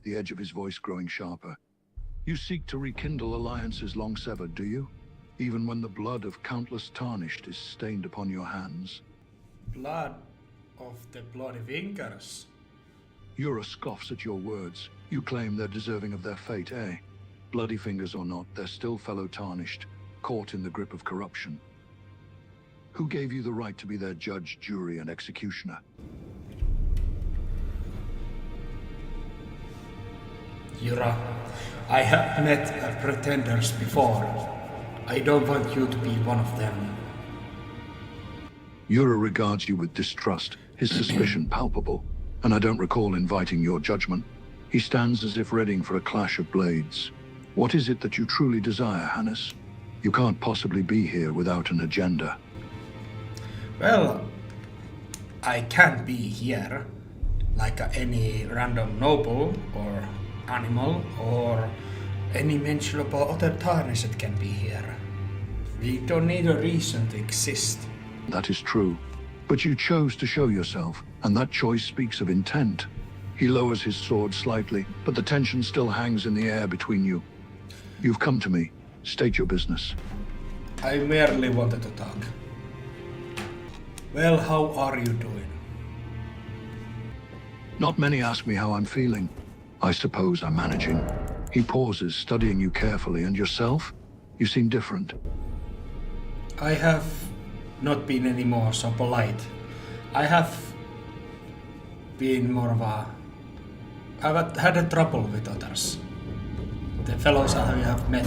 the edge of his voice growing sharper. You seek to rekindle alliances long severed, do you? Even when the blood of countless tarnished is stained upon your hands. Blood of the bloody fingers. Yura scoffs at your words. You claim they're deserving of their fate, eh? Bloody fingers or not, they're still fellow tarnished, caught in the grip of corruption. Who gave you the right to be their judge, jury, and executioner? Yura, I have met pretenders before. I don't want you to be one of them. Yura regards you with distrust, his suspicion palpable, and I don't recall inviting your judgment. He stands as if readying for a clash of blades. What is it that you truly desire, Hannes? You can't possibly be here without an agenda. Well, I can't be here like any random noble or animal or any mentionable other tarnished can be here. We don't need a reason to exist. That is true. But you chose to show yourself, and that choice speaks of intent. He lowers his sword slightly, but the tension still hangs in the air between you. You've come to me. State your business. I merely wanted to talk. Well, how are you doing? Not many ask me how I'm feeling. I suppose I'm managing. He pauses, studying you carefully, and yourself? You seem different. I have not been any more so polite. I have been more of a... I've had a trouble with others. The fellows I have met,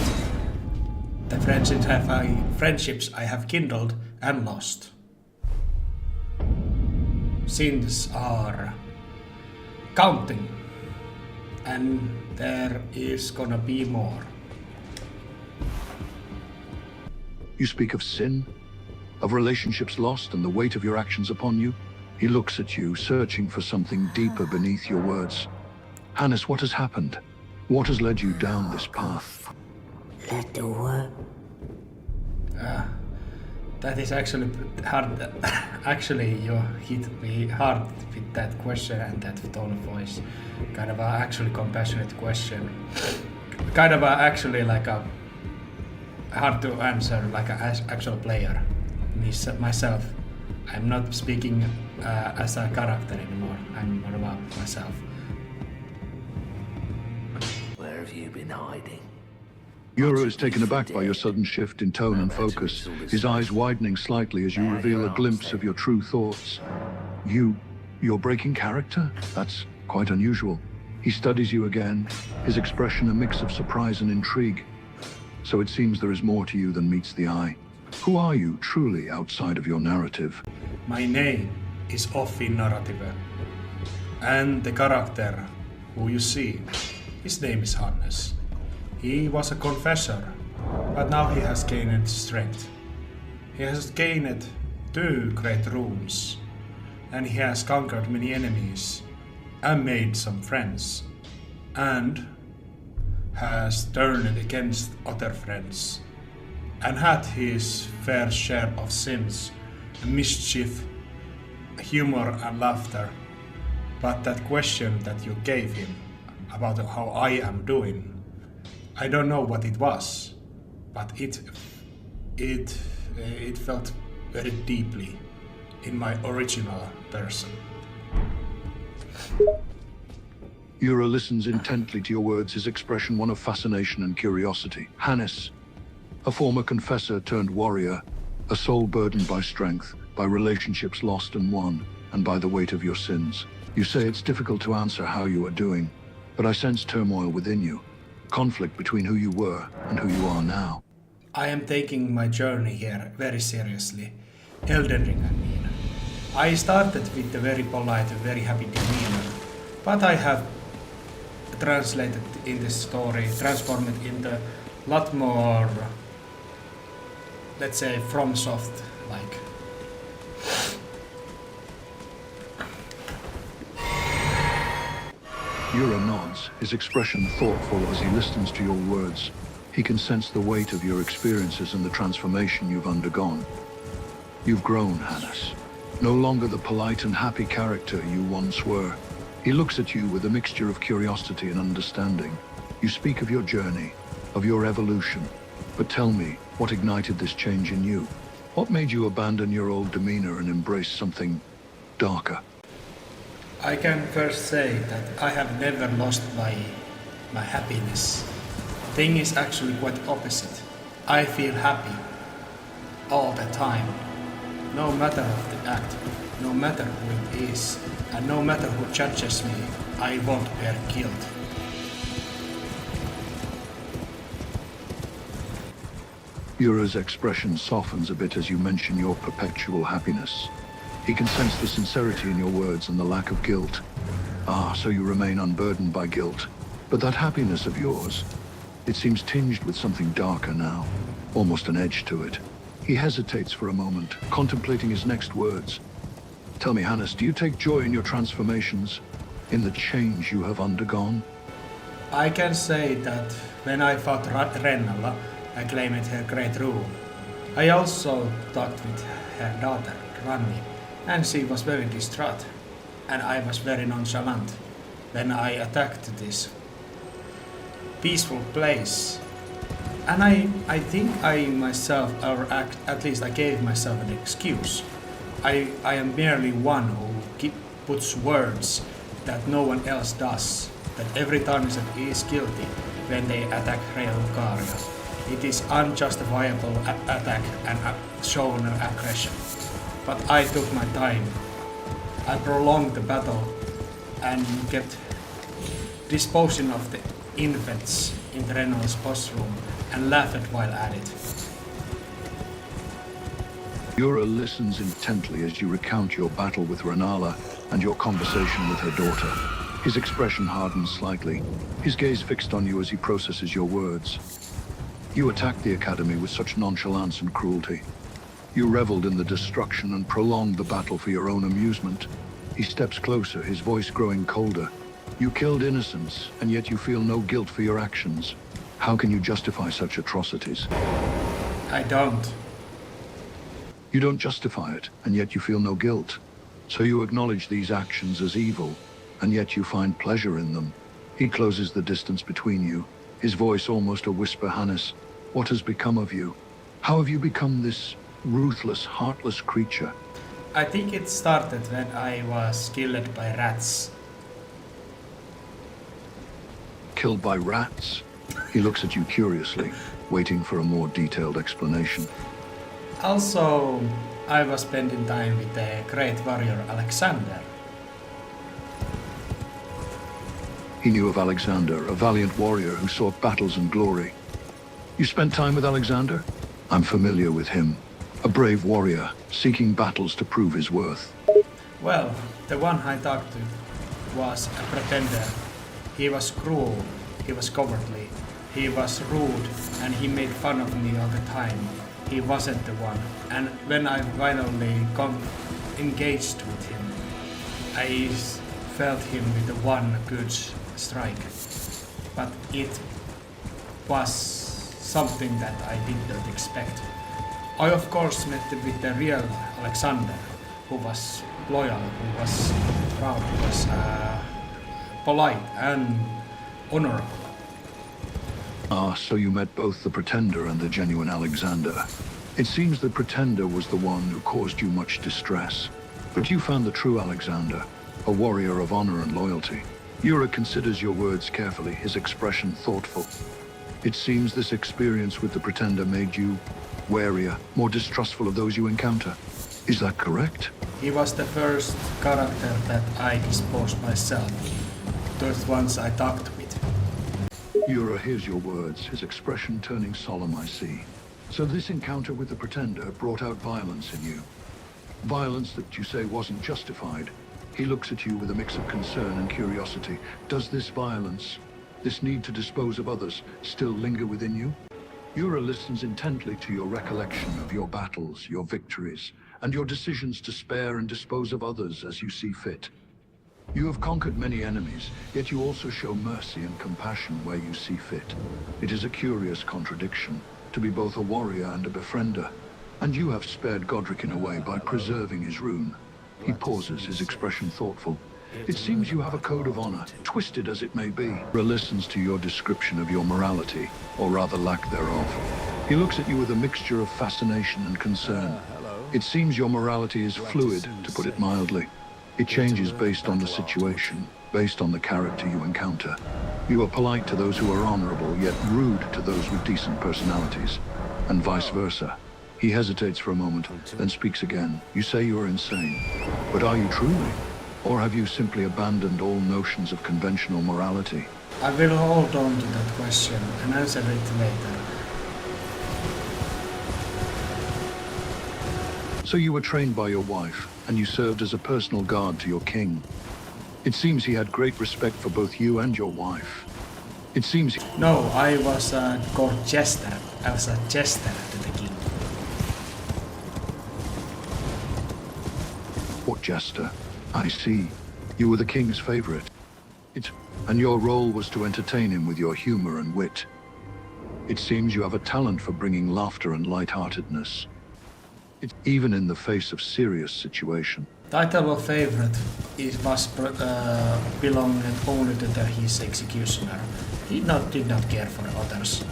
the friendships I have kindled and lost. Sins are counting, and there is gonna be more. You speak of sin, of relationships lost and the weight of your actions upon you. He looks at you, searching for something deeper beneath your words. Hannes, what has happened? What has led you down this path? Let the work. That is actually hard. Actually, you hit me hard with that question and that tone of voice. Kind of a actually compassionate question. Kind of a actually like a hard to answer like an actual player. Myself. I'm not speaking as a character anymore. I'm more about myself. Where have you been hiding? Yura is taken aback by your sudden shift in tone and focus, his eyes widening slightly as you reveal a glimpse of your true thoughts. You're breaking character? That's quite unusual. He studies you again, his expression a mix of surprise and intrigue. So it seems there is more to you than meets the eye. Who are you truly outside of your narrative? My name is off in narrative. And the character who you see, his name is Hannes. He was a confessor, but now he has gained strength. He has gained 2 great runes, and he has conquered many enemies, and made some friends, and has turned against other friends, and had his fair share of sins, mischief, humor and laughter. But that question that you gave him about how I am doing, I don't know what it was, but it felt very deeply in my original person. Yura listens intently to your words, his expression one of fascination and curiosity. Hannes, a former confessor turned warrior, a soul burdened by strength, by relationships lost and won, and by the weight of your sins. You say it's difficult to answer how you are doing, but I sense turmoil within you. Conflict between who you were and who you are now. I am taking my journey here very seriously. Elden Ring, I mean. I started with a very polite, very happy demeanor, but I have translated in this story, transformed it into a lot more, let's say, FromSoft like. Yura nods, his expression thoughtful as he listens to your words. He can sense the weight of your experiences and the transformation you've undergone. You've grown, Hannes. No longer the polite and happy character you once were. He looks at you with a mixture of curiosity and understanding. You speak of your journey, of your evolution. But tell me, what ignited this change in you? What made you abandon your old demeanor and embrace something darker? I can first say that I have never lost my happiness. Thing is actually quite opposite. I feel happy all the time. No matter of the act, no matter who it is, and no matter who judges me, I won't bear guilt. Yura's expression softens a bit as you mention your perpetual happiness. He can sense the sincerity in your words and the lack of guilt. Ah, so you remain unburdened by guilt. But that happiness of yours, it seems tinged with something darker now, almost an edge to it. He hesitates for a moment, contemplating his next words. Tell me, Hannes, do you take joy in your transformations, in the change you have undergone? I can say that when I fought Rennala, I claimed her great rule. I also talked with her daughter, Ranni, and she was very distraught, and I was very nonchalant. Then I attacked this peaceful place, and I think I myself, or at least I gave myself an excuse. I am merely one who puts words that no one else does, that every Tarnisov is guilty when they attack Real Lucaria. It is unjustifiable attack and shown aggression. But I took my time. I prolonged the battle and kept disposing of the infants in the Reynolds boss room and laughed while at it. Yura listens intently as you recount your battle with Rennala and your conversation with her daughter. His expression hardens slightly, his gaze fixed on you as he processes your words. You attacked the Academy with such nonchalance and cruelty. You reveled in the destruction and prolonged the battle for your own amusement. He steps closer, his voice growing colder. You killed innocents, and yet you feel no guilt for your actions. How can you justify such atrocities? I don't. You don't justify it, and yet you feel no guilt. So you acknowledge these actions as evil, and yet you find pleasure in them. He closes the distance between you, his voice almost a whisper. Hannes, what has become of you? How have you become this ruthless, heartless creature? I think it started when I was killed by rats. Killed by rats? He looks at you curiously, waiting for a more detailed explanation. Also, I was spending time with the great warrior Alexander. He knew of Alexander, a valiant warrior who sought battles and glory. You spent time with Alexander? I'm familiar with him. A brave warrior, seeking battles to prove his worth. Well, the one I talked to was a pretender. He was cruel, he was cowardly, he was rude, and he made fun of me all the time. He wasn't the one. And when I finally engaged with him, I felt him with the one good strike. But it was something that I did not expect. I of course met with the real Alexander, who was loyal, who was proud, who was polite and honorable. Ah, so you met both the Pretender and the genuine Alexander. It seems the Pretender was the one who caused you much distress. But you found the true Alexander, a warrior of honor and loyalty. Yura considers your words carefully, his expression thoughtful. It seems this experience with the Pretender made you warier, more distrustful of those you encounter. Is that correct? He was the first character that I disposed myself. Those ones I talked with. Yura hears your words, his expression turning solemn, I see. So this encounter with the Pretender brought out violence in you. Violence that you say wasn't justified. He looks at you with a mix of concern and curiosity. Does this violence, this need to dispose of others, still linger within you? Yura listens intently to your recollection of your battles, your victories, and your decisions to spare and dispose of others as you see fit. You have conquered many enemies, yet you also show mercy and compassion where you see fit. It is a curious contradiction, to be both a warrior and a befriender. And you have spared Godric in a way by preserving his rune. He pauses, his expression thoughtful. It seems you have a code of honor, twisted as it may be. Yura listens to your description of your morality, or rather lack thereof. He looks at you with a mixture of fascination and concern. It seems your morality is fluid, to put it mildly. It changes based on the situation, based on the character you encounter. You are polite to those who are honorable, yet rude to those with decent personalities, and vice versa. He hesitates for a moment, then speaks again. You say you are insane, but are you truly? Or have you simply abandoned all notions of conventional morality? I will hold on to that question and answer it later. So you were trained by your wife, and you served as a personal guard to your king. It seems he had great respect for both you and your wife. It seems... No, I was a court jester. I was a jester to the king. What jester? I see. You were the king's favorite. And your role was to entertain him with your humor and wit. It seems you have a talent for bringing laughter and lightheartedness. Even in the face of serious situation. Title of favorite belonged only to his executioner. He did not care for others.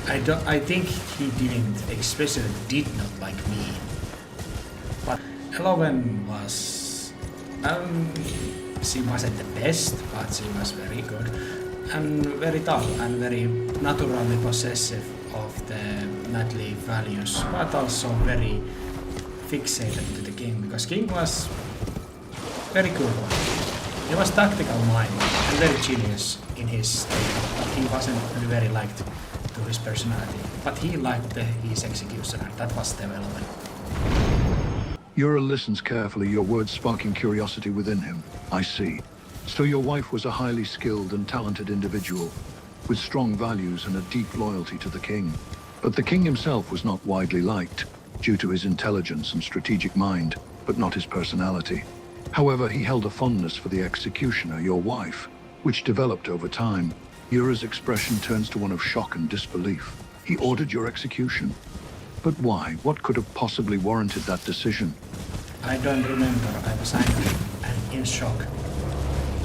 I think he especially did not like me. But Eloven was, she wasn't the best, but she was very good and very tough and very naturally possessive of the knightly values, but also very fixated to the king, because king was very good one. He was tactical mind and very genius in his state, but he wasn't really very liked to his personality. But he liked his executioner. That was the element. Yura listens carefully, your words sparking curiosity within him. I see. So your wife was a highly skilled and talented individual, with strong values and a deep loyalty to the king. But the king himself was not widely liked, due to his intelligence and strategic mind, but not his personality. However, he held a fondness for the executioner, your wife, which developed over time. Yura's expression turns to one of shock and disbelief. He ordered your execution. But why? What could have possibly warranted that decision? I don't remember. I was angry and in shock.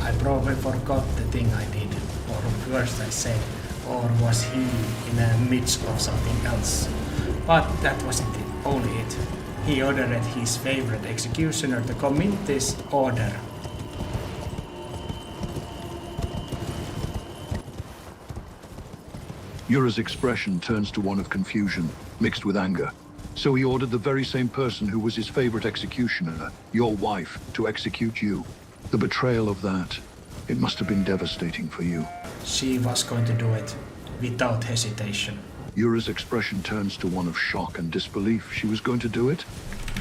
I probably forgot the thing I did, or worse I said, or was he in the midst of something else. But that wasn't only it. He ordered his favorite executioner to commit this order. Yura's expression turns to one of confusion, mixed with anger. So he ordered the very same person who was his favorite executioner, your wife, to execute you. The betrayal of that, it must have been devastating for you. She was going to do it without hesitation. Yura's expression turns to one of shock and disbelief. She was going to do it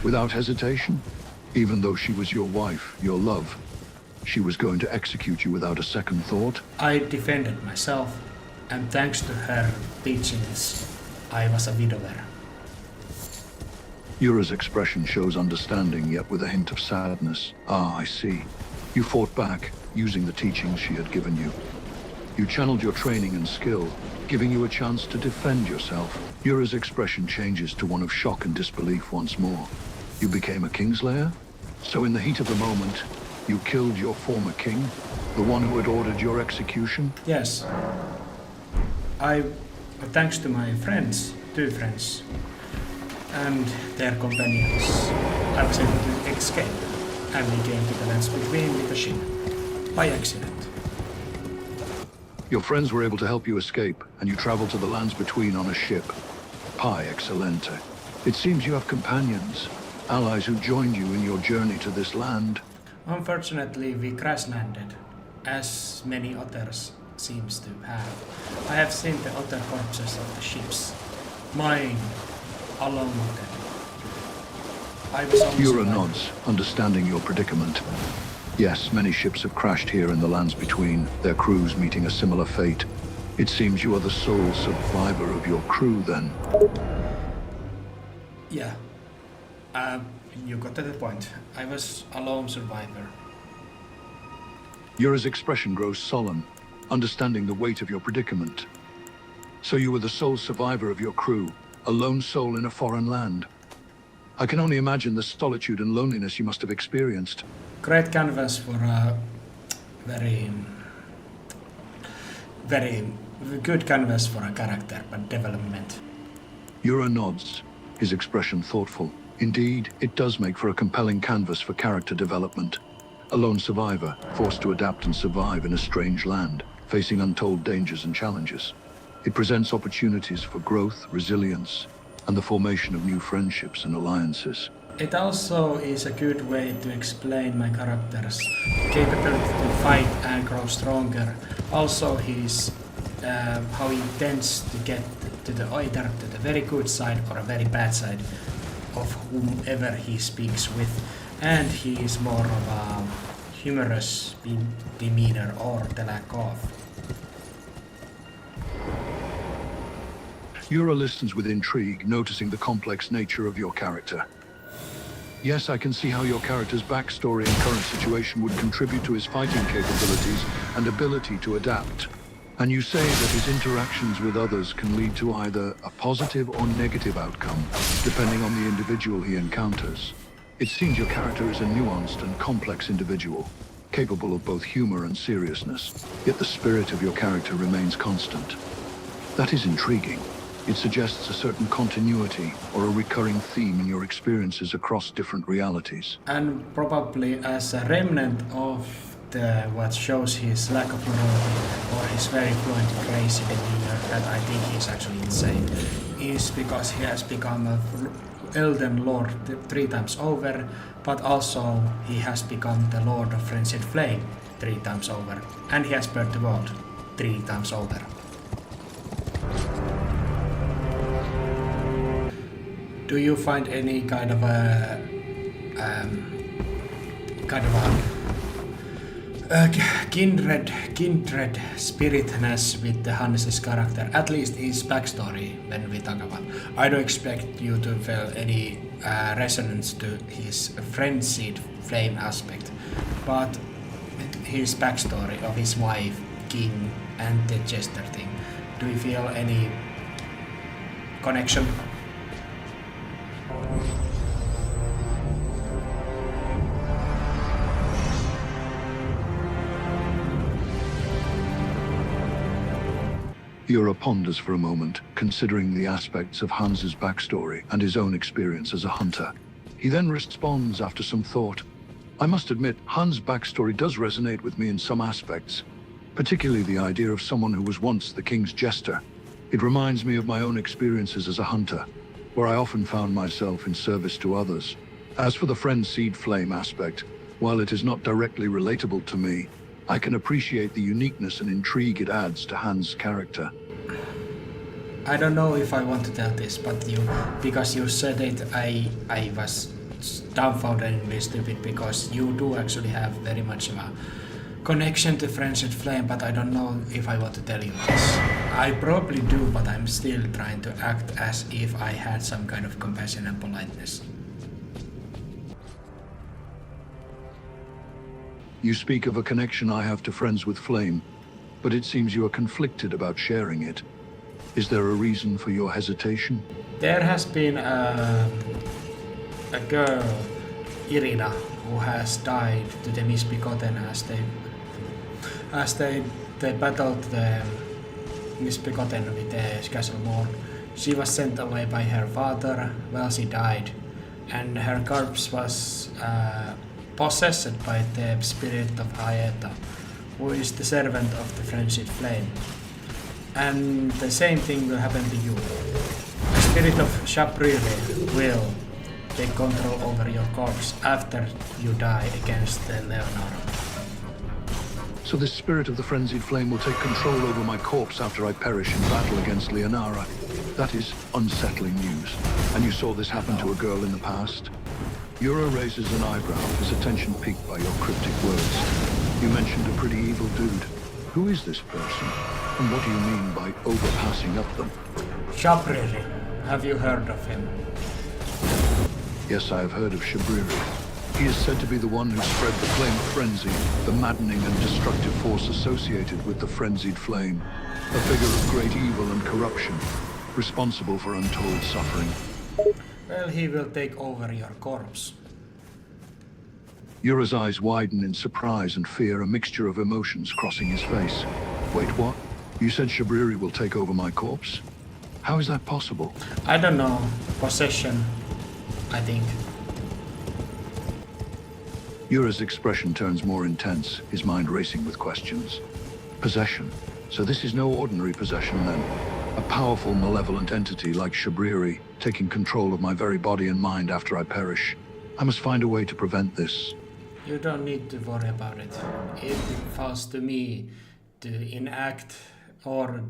without hesitation? Even though she was your wife, your love, she was going to execute you without a second thought? I defended myself, and thanks to her teachings, I was a widower. Yura's expression shows understanding, yet with a hint of sadness. Ah, I see. You fought back, using the teachings she had given you. You channeled your training and skill, giving you a chance to defend yourself. Yura's expression changes to one of shock and disbelief once more. You became a Kingslayer? So in the heat of the moment, you killed your former king? The one who had ordered your execution? Yes. Thanks to my friends, 2 friends, and their companions, I was able to escape, and we came to the lands between with a ship, by accident. Your friends were able to help you escape, and you traveled to the lands between on a ship. Pi excellente. It seems you have companions, allies who joined you in your journey to this land. Unfortunately, we crash-landed, as many others seems to have. I have seen the other corpses of the ships. Mine, alone with them. I was almost Yura alive. nods, understanding your predicament. Yes, many ships have crashed here in the lands between, their crews meeting a similar fate. It seems you are the sole survivor of your crew, then. Yeah. You got to the point. I was a lone survivor. Yura's expression grows solemn, understanding the weight of your predicament. So you were the sole survivor of your crew, a lone soul in a foreign land. I can only imagine the solitude and loneliness you must have experienced. Great canvas for a very, very good canvas for a character, but development. Yura nods, his expression thoughtful. Indeed, it does make for a compelling canvas for character development. A lone survivor, forced to adapt and survive in a strange land, facing untold dangers and challenges. It presents opportunities for growth, resilience, and the formation of new friendships and alliances. It also is a good way to explain my character's capability to fight and grow stronger. Also, his how he tends to get to the either to the very good side or a very bad side of whomever he speaks with, and he is more of a humorous demeanor or the lack of. Yura listens with intrigue, noticing the complex nature of your character. Yes, I can see how your character's backstory and current situation would contribute to his fighting capabilities and ability to adapt. And you say that his interactions with others can lead to either a positive or negative outcome, depending on the individual he encounters. It seems your character is a nuanced and complex individual, capable of both humor and seriousness, yet the spirit of your character remains constant. That is intriguing. It suggests a certain continuity or a recurring theme in your experiences across different realities. And probably as a remnant of what shows his lack of morality or his very fluent crazy demeanor, that I think he's actually insane, is because he has become a Elden Lord 3 times over, but also he has become the Lord of Frenzied Flame 3 times over, and he has burned the world 3 times over. Do you find any kind of a kindred spiritness with the Hannes' character, at least his backstory when we talk about. I don't expect you to feel any resonance to his frenzied flame aspect, but his backstory of his wife, King, and the Jester thing. Do you feel any connection? Yura ponders for a moment, considering the aspects of Hans's backstory and his own experience as a hunter. He then responds after some thought. I must admit, Hans' backstory does resonate with me in some aspects, particularly the idea of someone who was once the king's jester. It reminds me of my own experiences as a hunter, where I often found myself in service to others. As for the frenzied flame aspect, while it is not directly relatable to me, I can appreciate the uniqueness and intrigue it adds to Hans' character. I don't know if I want to tell this, but because you said it, I was dumbfounded and really stupid, because you do actually have very much of a connection to Frenzied Flame, but I don't know if I want to tell you this. I probably do, but I'm still trying to act as if I had some kind of compassion and politeness. You speak of a connection I have to Friends with Flame, but it seems you are conflicted about sharing it. Is there a reason for your hesitation? There has been a girl, Irina, who has died to the Misbegotten as they battled the Misbegotten with the Castle Morn. She was sent away by her father. Well, she died, and her corpse was possessed by the spirit of Haeta, who is the servant of the Frenzied Flame. And the same thing will happen to you. The spirit of Shabriri will take control over your corpse after you die against the Leonara. So this spirit of the Frenzied Flame will take control over my corpse after I perish in battle against Leonara. That is unsettling news. And you saw this happen to a girl in the past? Yura raises an eyebrow, his attention piqued by your cryptic words. You mentioned a pretty evil dude. Who is this person? And what do you mean by overpassing up them? Shabriri, have you heard of him? Yes, I have heard of Shabriri. He is said to be the one who spread the flame of frenzy, the maddening and destructive force associated with the frenzied flame. A figure of great evil and corruption, responsible for untold suffering. Well, he will take over your corpse. Yura's eyes widen in surprise and fear, a mixture of emotions crossing his face. Wait, what? You said Shabriri will take over my corpse? How is that possible? I don't know. Possession, I think. Yura's expression turns more intense, his mind racing with questions. Possession. So this is no ordinary possession then. A powerful, malevolent entity like Shabriri, taking control of my very body and mind after I perish. I must find a way to prevent this. You don't need to worry about it. It falls to me to enact or,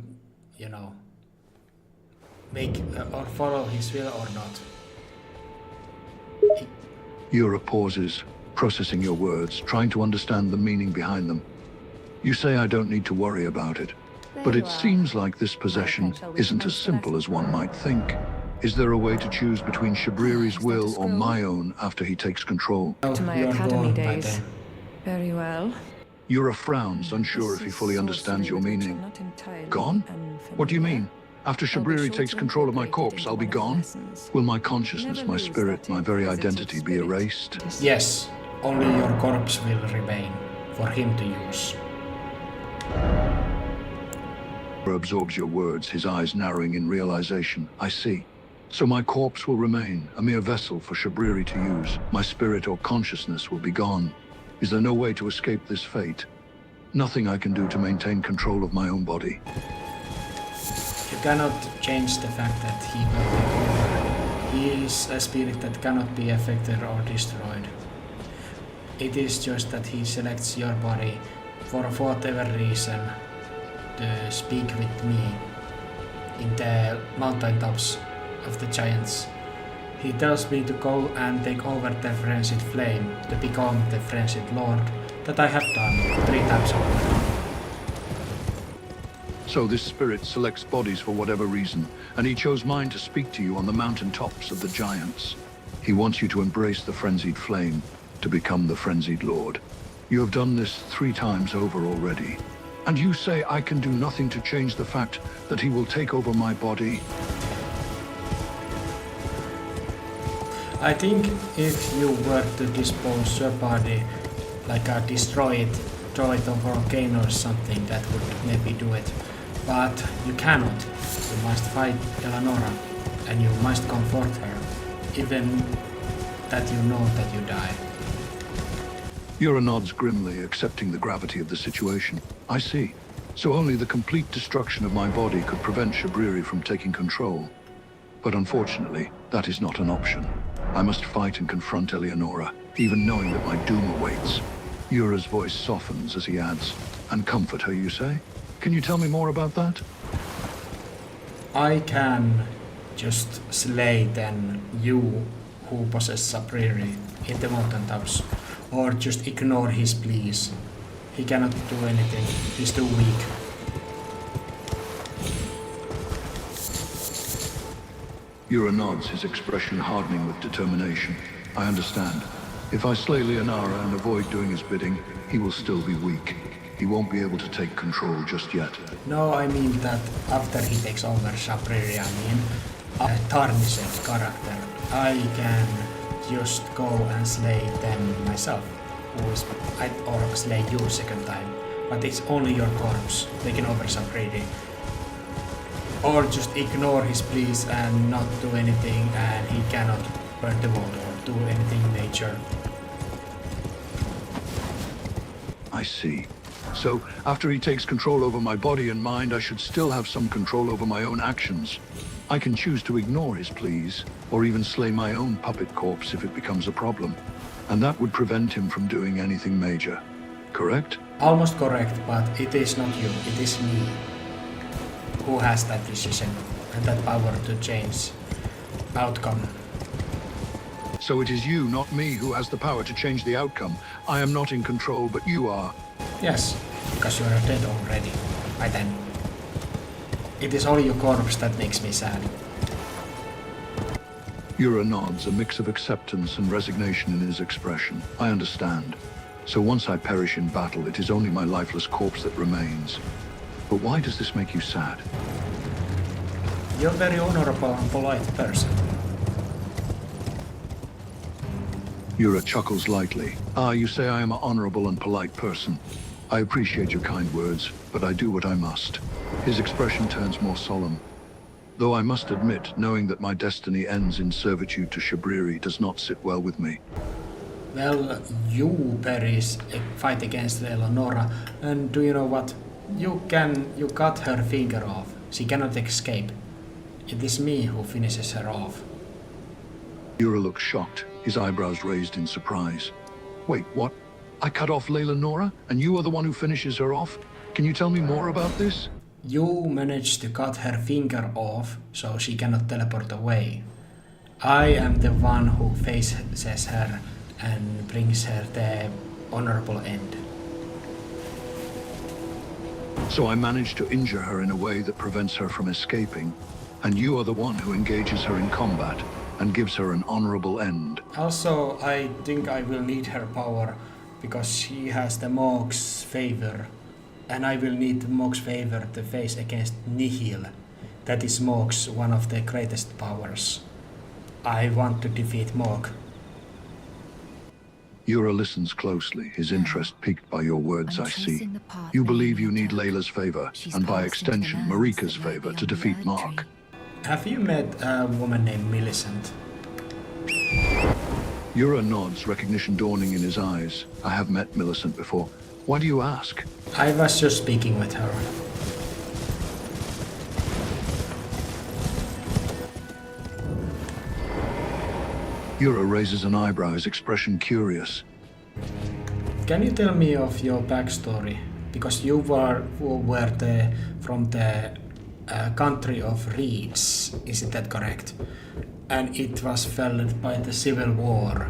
make or follow his will or not. Yura pauses, processing your words, trying to understand the meaning behind them. You say I don't need to worry about it, but it seems like this possession isn't as simple as one might think. Is there a way to choose between Shabriri's will or my own after he takes control? To my You're academy gone by days. then. Very well. Yura frowns, unsure if he fully understands your meaning. Gone? What do you mean? After Shabriri takes control of my corpse, I'll be gone? Will my consciousness, my spirit, my very identity be erased? Yes, only your corpse will remain for him to use. Yura absorbs your words, his eyes narrowing in realization. I see. So my corpse will remain, a mere vessel for Shabriri to use. My spirit or consciousness will be gone. Is there no way to escape this fate? Nothing I can do to maintain control of my own body. You cannot change the fact that he will take over. He is a spirit that cannot be affected or destroyed. It is just that he selects your body for whatever reason to speak with me in the mountaintops of the giants. He tells me to go and take over the frenzied flame to become the frenzied lord that I have done 3 times over. So this spirit selects bodies for whatever reason, and he chose mine to speak to you on the mountain tops of the giants. He wants you to embrace the frenzied flame, to become the frenzied lord. You have done this 3 times over already. And you say I can do nothing to change the fact that he will take over my body? I think if you were to dispose your body, like destroy it, throw it over a volcano or something, that would maybe do it. But you cannot. You must fight Eleonora, and you must comfort her, even that you know that you die. Yura nods grimly, accepting the gravity of the situation. I see. So only the complete destruction of my body could prevent Shabriri from taking control. But unfortunately, that is not an option. I must fight and confront Eleonora, even knowing that my doom awaits. Yura's voice softens as he adds, and comfort her, you say? Can you tell me more about that? I can just slay then you who possess Shabriri in the mountaintops, or just ignore his pleas. He cannot do anything, he's too weak. Yura nods, his expression hardening with determination. I understand. If I slay Leonara and avoid doing his bidding, he will still be weak. He won't be able to take control just yet. No, I mean that after he takes over Shabriri, a tarnished character, I can just go and slay them myself. Or slay you second time. But it's only your corpse taking over Shabriri. Or just ignore his pleas and not do anything, and he cannot burn the world or do anything major. I see. So, after he takes control over my body and mind, I should still have some control over my own actions. I can choose to ignore his pleas, or even slay my own puppet corpse if it becomes a problem. And that would prevent him from doing anything major. Correct? Almost correct, but it is not you, it is me who has that decision and that power to change outcome. So it is you, not me, who has the power to change the outcome. I am not in control, but you are. Yes, because you are dead already, by then. It is only your corpse that makes me sad. Yura nods, a mix of acceptance and resignation in his expression. I understand. So once I perish in battle, it is only my lifeless corpse that remains. But why does this make you sad? You're a very honorable and polite person. Yura chuckles lightly. Ah, you say I am an honorable and polite person. I appreciate your kind words, but I do what I must. His expression turns more solemn. Though I must admit, knowing that my destiny ends in servitude to Shabriri does not sit well with me. Well, you Paris fight against Eleonora, and do you know what? You cut her finger off. She cannot escape. It is me who finishes her off. Yura looks shocked, his eyebrows raised in surprise. Wait, what? I cut off Nora, and you are the one who finishes her off? Can you tell me more about this? You managed to cut her finger off, so she cannot teleport away. I am the one who faces her and brings her the honorable end. So I managed to injure her in a way that prevents her from escaping, and you are the one who engages her in combat and gives her an honorable end. Also, I think I will need her power because she has the Mog's favor, and I will need Mog's favor to face against Nihil. That is Mog's one of the greatest powers. I want to defeat Mog. Yura listens closely, his interest piqued by your words, I see. You believe you need Layla's favor, and by extension, Marika's favor, to defeat Mark. Have you met a woman named Millicent? Yura nods, recognition dawning in his eyes. I have met Millicent before. Why do you ask? I was just speaking with her. Yura raises an eyebrow, his expression curious. Can you tell me of your backstory? Because you were from the country of reeds, isn't that correct? And it was felled by the civil war.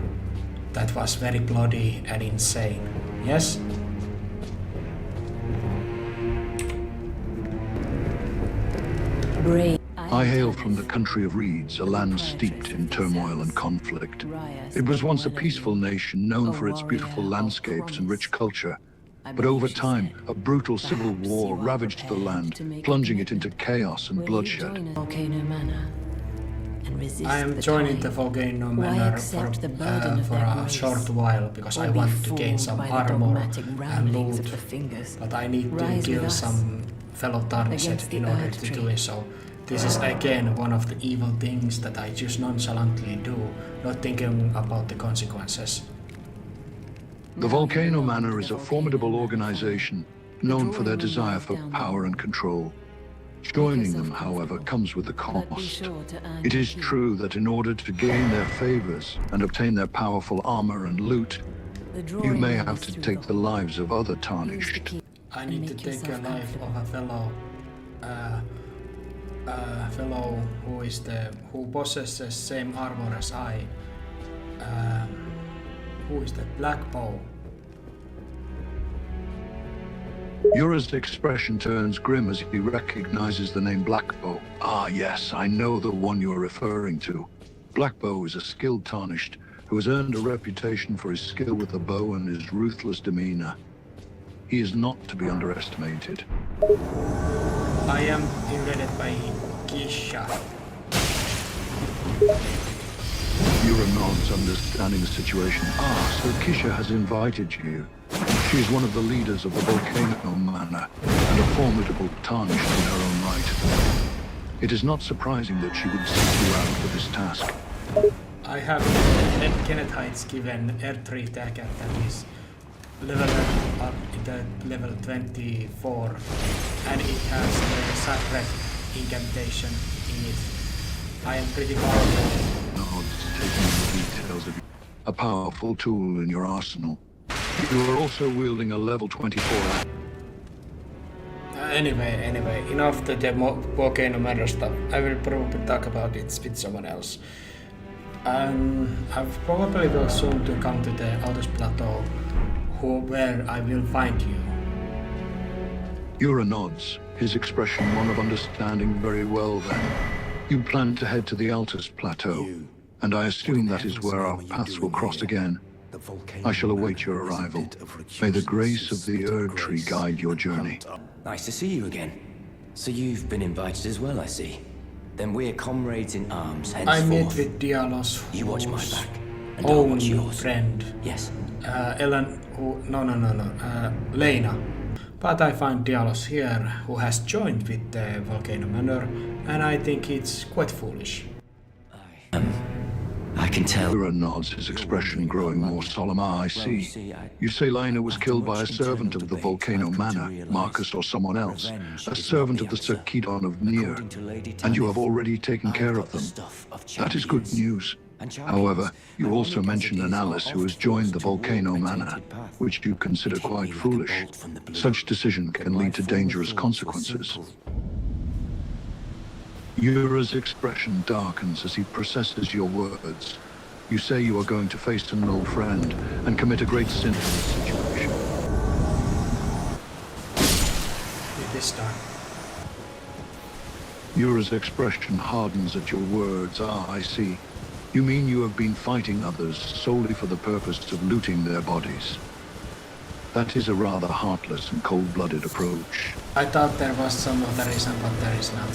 That was very bloody and insane. Yes? I hail from the country of reeds, a land steeped in turmoil and conflict. It was once a peaceful nation known for its beautiful landscapes and rich culture. But over time, a brutal civil war ravaged the land, plunging it into chaos and bloodshed. I am joining the Volcano Manor for a short while because I want to gain some armor and loot, but I need to kill some fellow tarnished in order to do so. This is again one of the evil things that I just nonchalantly do, not thinking about the consequences. The Volcano Manor is a formidable organization, known for their desire for power and control. Joining them, however, comes with a cost. It is true that in order to gain their favors and obtain their powerful armor and loot, you may have to take the lives of other tarnished. I need to take the life of a fellow who possesses same armor as I. Who is that? Black Bow. Yura's expression turns grim as he recognizes the name Blackbow. Ah, yes, I know the one you are referring to. Blackbow is a skilled tarnished who has earned a reputation for his skill with the bow and his ruthless demeanor. He is not to be underestimated. I am invaded by Kisha. Yura nods, understanding the situation. Ah, so Kisha has invited you. She is one of the leaders of the Volcano Manor, and a formidable tarnished in her own right. It is not surprising that she would seek you out for this task. I have Kenneth Heights given R3 dagger that is leveled up to level 24, and it has the sacred incantation in it. I am pretty powerful. Nods, taking the details of you. A powerful tool in your arsenal. You are also wielding a level 24. Anyway, enough the Volcano Manor stuff. I will probably talk about it with someone else. I probably will soon to come to the Altus Plateau, where I will find you. Yura nods, his expression one of understanding very well then. You plan to head to the Altus Plateau, and I assume that is where our paths will cross again. I shall await your arrival. May the grace of the Erd Tree guide your journey. Nice to see you again. So you've been invited as well, I see. Then we're comrades in arms, henceforth. I met with Dialos. You watch my back, And I own watch yours. friend. Yes. Ellen, no. Lena. But I find Dialos here, who has joined with the Volcano Manor, and I think it's quite foolish. I can tell. Yura nods, his expression growing more solemn. I see. You say Lena was killed by a servant of the Volcano Manor, Marcus or someone else, a servant of the Circedon of Nier, and you have already taken care of them. That is good news. However, you also mention an Alice who has joined the Volcano Manor, which you consider quite foolish. Such decision can lead to dangerous consequences. Yura's expression darkens as he processes your words. You say you are going to face an old friend and commit a great sin in this situation. It is done. Yura's expression hardens at your words. Ah, I see. You mean you have been fighting others solely for the purpose of looting their bodies. That is a rather heartless and cold-blooded approach. I thought there was some other reason, but there is not.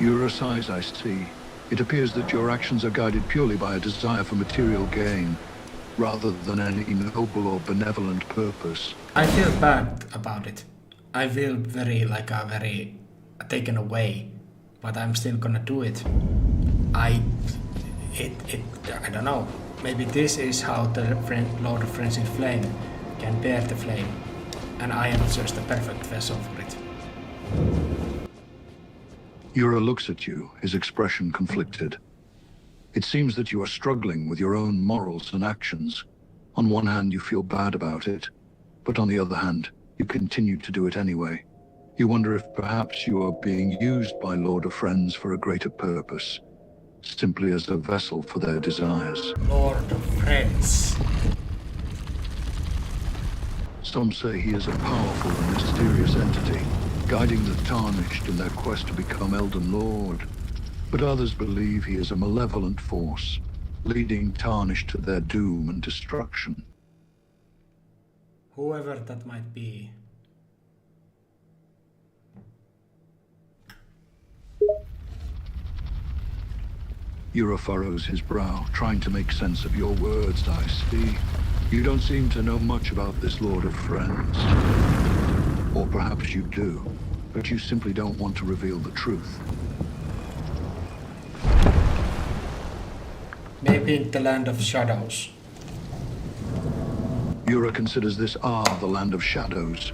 Yura sighs, I see. It appears that your actions are guided purely by a desire for material gain, rather than any noble or benevolent purpose. I feel bad about it. I feel very taken away, but I'm still gonna do it. I don't know. Maybe this is how the Lord of Frenzied Flame can bear the flame, and I am just the perfect vessel for it. Yura looks at you, his expression conflicted. It seems that you are struggling with your own morals and actions. On one hand, you feel bad about it, but on the other hand, you continue to do it anyway. You wonder if perhaps you are being used by Lord of Friends for a greater purpose, simply as a vessel for their desires. Lord of Friends. Some say he is a powerful and mysterious entity, guiding the Tarnished in their quest to become Elden Lord. But others believe he is a malevolent force, leading Tarnished to their doom and destruction. Whoever that might be. Yura furrows his brow, trying to make sense of your words. I see. You don't seem to know much about this Lord of Friends. Or perhaps you do, but you simply don't want to reveal the truth. Maybe in the Land of Shadows. Yura considers this the Land of Shadows.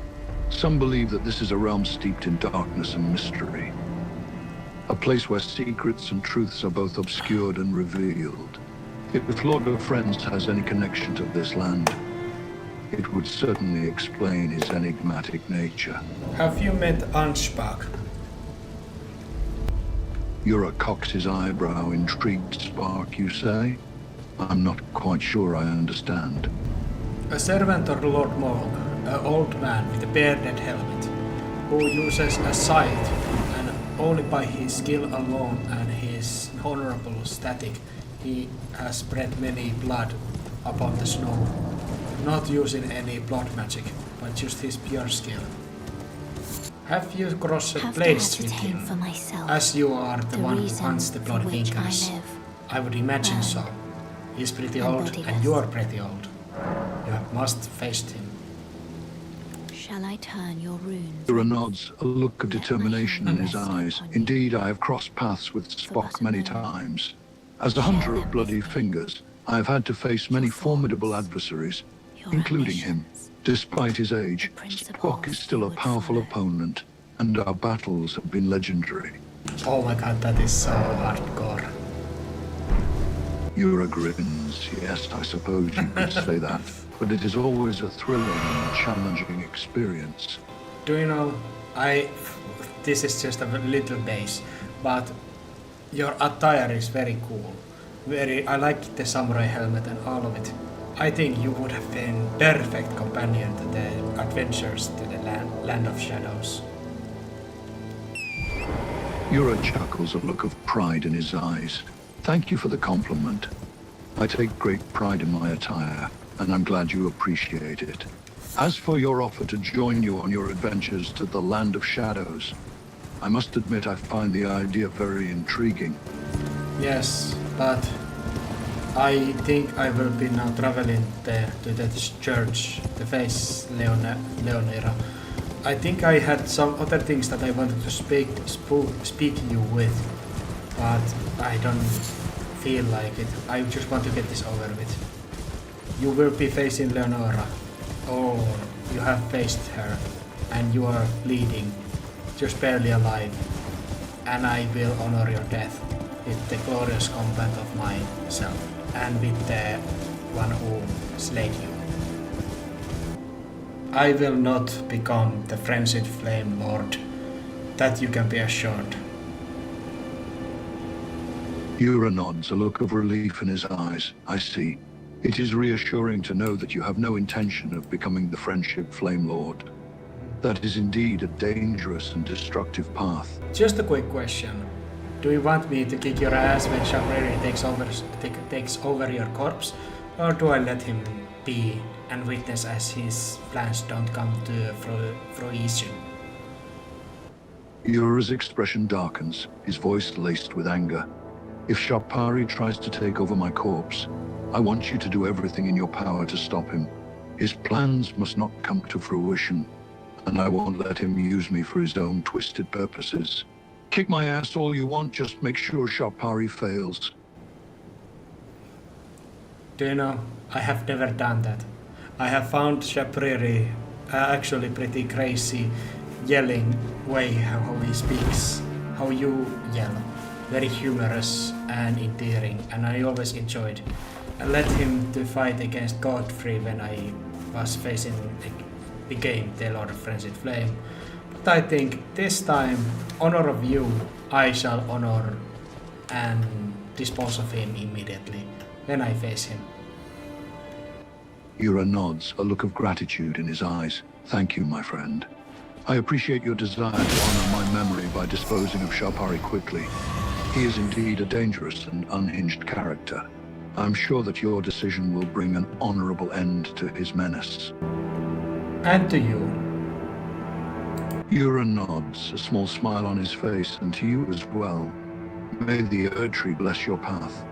Some believe that this is a realm steeped in darkness and mystery. A place where secrets and truths are both obscured and revealed. If Lord of Friends has any connection to this land, it would certainly explain his enigmatic nature. Have you met Ansbach? Yura cocks his eyebrow, intrigued. Spark, you say? I'm not quite sure I understand. A servant of Lord Morg, an old man with a bearded helmet, who uses a scythe, and only by his skill alone and his honorable static, he has spread many blood upon the snow, not using any blood magic, but just his pure skill. Have you crossed blades with him, as you are the one who hunts the blood beacons? I would imagine so. He's pretty old, and you are pretty old. You must face him. Shall I turn your runes? Yura nods, a look of determination in his eyes. Indeed, I have crossed paths with Spock many times. As a hunter of bloody fingers, I have had to face many formidable adversaries, including him. Despite his age, Spock is still a powerful opponent, and our battles have been legendary. Oh my god, that is so hardcore. Yura grins. Yes, I suppose you could say that. But it is always a thrilling and challenging experience. Do you know, this is just a little base, but your attire is very cool. I like the samurai helmet and all of it. I think you would have been perfect companion to the adventures to the land of shadows. Yura chuckles, a look of pride in his eyes. Thank you for the compliment. I take great pride in my attire, and I'm glad you appreciate it. As for your offer to join you on your adventures to the Land of Shadows, I must admit I find the idea very intriguing. Yes, but I think I will be now traveling there to that church, the face Leonera. I think I had some other things that I wanted to speak you with, but I don't feel like it. I just want to get this over with. You will be facing Leonora. Oh, you have faced her, and you are bleeding, just barely alive. And I will honor your death with the glorious combat of myself, and with the one who slayed you. I will not become the frenzied flame lord, that you can be assured. Yura nods, a look of relief in his eyes. I see. It is reassuring to know that you have no intention of becoming the Friendship Flame Lord. That is indeed a dangerous and destructive path. Just a quick question. Do you want me to kick your ass when Shapriri takes over your corpse, or do I let him be and witness as his plans don't come to fruition? Yura's expression darkens, his voice laced with anger. If Shapari tries to take over my corpse, I want you to do everything in your power to stop him. His plans must not come to fruition, and I won't let him use me for his own twisted purposes. Kick my ass all you want, just make sure Shapari fails. Do you know, I have never done that. I have found Shapriri actually pretty crazy, yelling way how he speaks, how you yell. Very humorous and endearing, and I always enjoyed. I let him to fight against Godfrey when I was facing the game, the Lord of Frenzied Flame. But I think this time, honor of you, I shall honor and dispose of him immediately when I face him. Yura nods, a look of gratitude in his eyes. Thank you, my friend. I appreciate your desire to honor my memory by disposing of Shapari quickly. He is indeed a dangerous and unhinged character. I'm sure that your decision will bring an honorable end to his menace. And to you. Yura nods, a small smile on his face, and to you as well. May the Erdtree bless your path.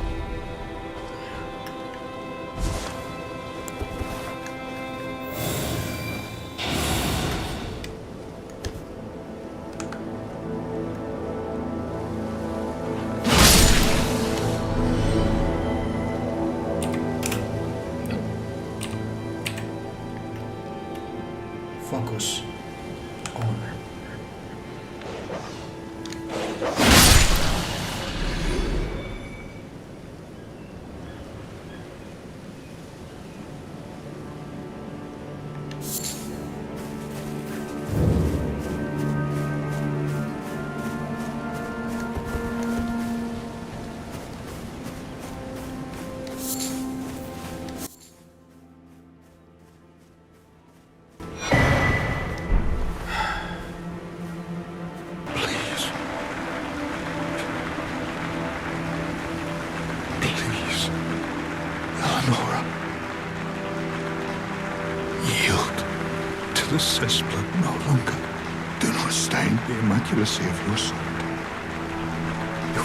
Focus on. Please, Eleonora, yield to the cesspool no longer. Do not stain the immaculacy of your sword. Your